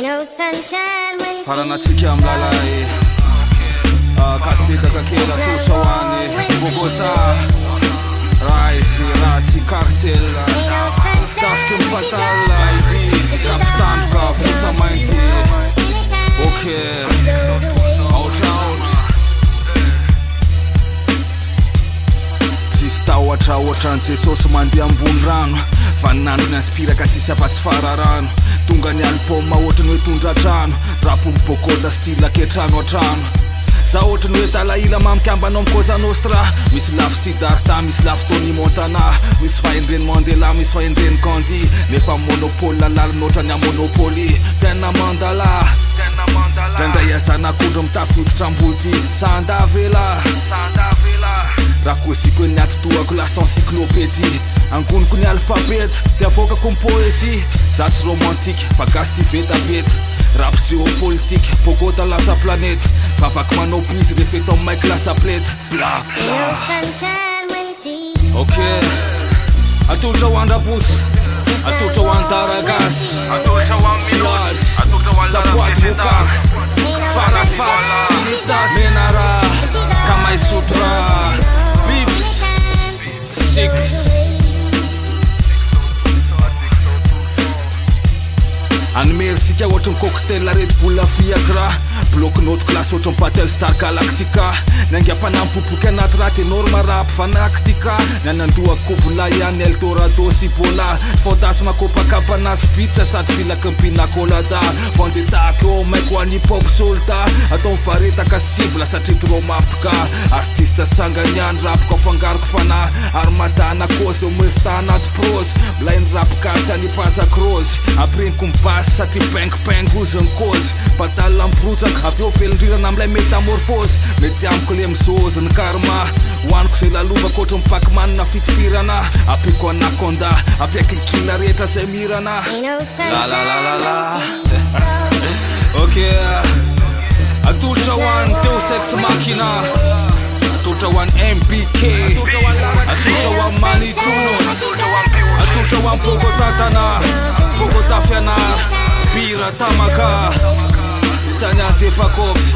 no sunshine when Paranatsika mlalay Kastita kakela tushawani Bogota Raisi, Ratsi, Cartel Starkim Patala ID Kaptanka, Fusa Mighty Okay Out Watra nse sosy mandeha ambony rano Vanandro ny aspira ka tsisy afatsy fararano Tonga ny album ohatrany hoe tondra trano Rapo mibokota style aketrano atrano Za ohatrany hoe talaila mamikambana Cosa Nostra Misy lafo Siddhartha, misy lafo Tony Montana Misy fahendreny Mandela, misy fahendreny Gandhi Nefa monopole lalary notrany a monopoly Fiaina mandala Drandray azanak'ondro mitafoditra ambody Sandavela Rakosiko ny atotoako lasa encyclopédie Angoniko ny alphabet Ty avokako ny poésie Zatsy romantique fa gasy ty vetavety Rap géopolitique Bogota lasa planète Vavaky manao prise rehefa eto amin'ny maiky lasa plate Bla bla Ok Atolotra ho andrabosy Atolotra ho andaragasy Silaj Zapoady mokaka Farafat Menara Kamay Sutra Bips Six Animersika ohatrany cocktail Red Bull Viagra Bloc notre classe ohatrany Patel Star Galactica Nangam-panampopoky anaty raha ténorme rap fanactica Nanandoha kobola ihany Eldorado Cibola Fantasme Copacabana Pizza sady filaky ny pinacolada Vendetta eo maiko ho an'ny hip-hop solda Atao mivaretaka cible satria trop mampika Artiste sanganiany rapiko afangaroko fanahy Ary madana cause eo mevita anaty prose Blainy rap kasy anipazak rose Apreniko mibasy satria peng ozy ny cause Patala miprotsaka aveo velondrirana amilay métamorphose Mety amiko le mizozy ny karma Hoaniko zay lalovako ohatrany Pac-Man fitipirana Apiko anaconda Apiaky ny kila rehetra zay mirana La Ok Atolotra ho an'ny Deus Ex Machina Atolotra ho an'ny MBK Atolotra ho an'ny Manitunos Atolotra ho an'ny Bogota Tana Bogota Fianara Bira Tamaka Isany antefakopy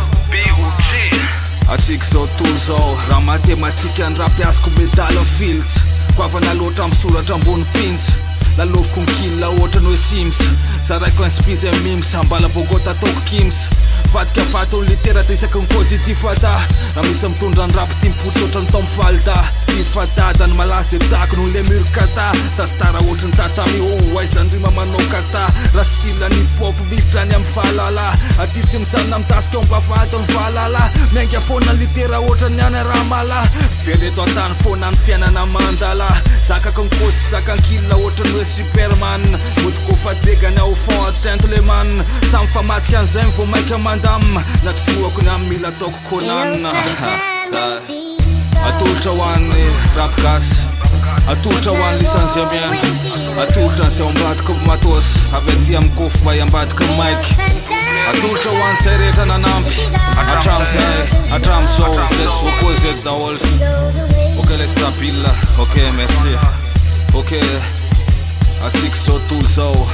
Atsika zao toy zao Raha matematika ny rapiasiko medal ny filts Koavana loatra misoratra ambony pins Laloviko mikilla ohatrany hoe Sims Zaraiko inspize mims Ambala Bogota ataoko Kims Vadika vato ny litera ta isaky ny positif ata Raha misy mitondra ny rap timpotry ohatrany Tom Falda Ifadada ny malaza etako noho le murkata Tastara ohatrany tatami Aizany rima manao kata Raha sila ny hip-hop mitrany amin'ny fahalala Aty tsy mijanona mitasika eo mbavady ny vahalala Miainga foana ny litera ohatrany any ramala Veleto antany foana ny fiainana mandala Zakako ny cause tsy zaka ny killa ohatrany hoe Superman Modiko fadegany ao fond gentleman Samy famatika an'izay mivao maika mandam Natotoako ny amin'ny mila ataoko Conan Atolotra ho an'ny rap gasy Atolotra ho an'ny licenciement Atolotra n'izay ambadika matos Avy aty amin'ny kofo mba ambadika ny mic Atolotra ho an'ny zay rehetra nanampy Hatram'izao zay tsy voakozy eto daholo Ok le stabile Ok merci Ok Atsika zao toy zao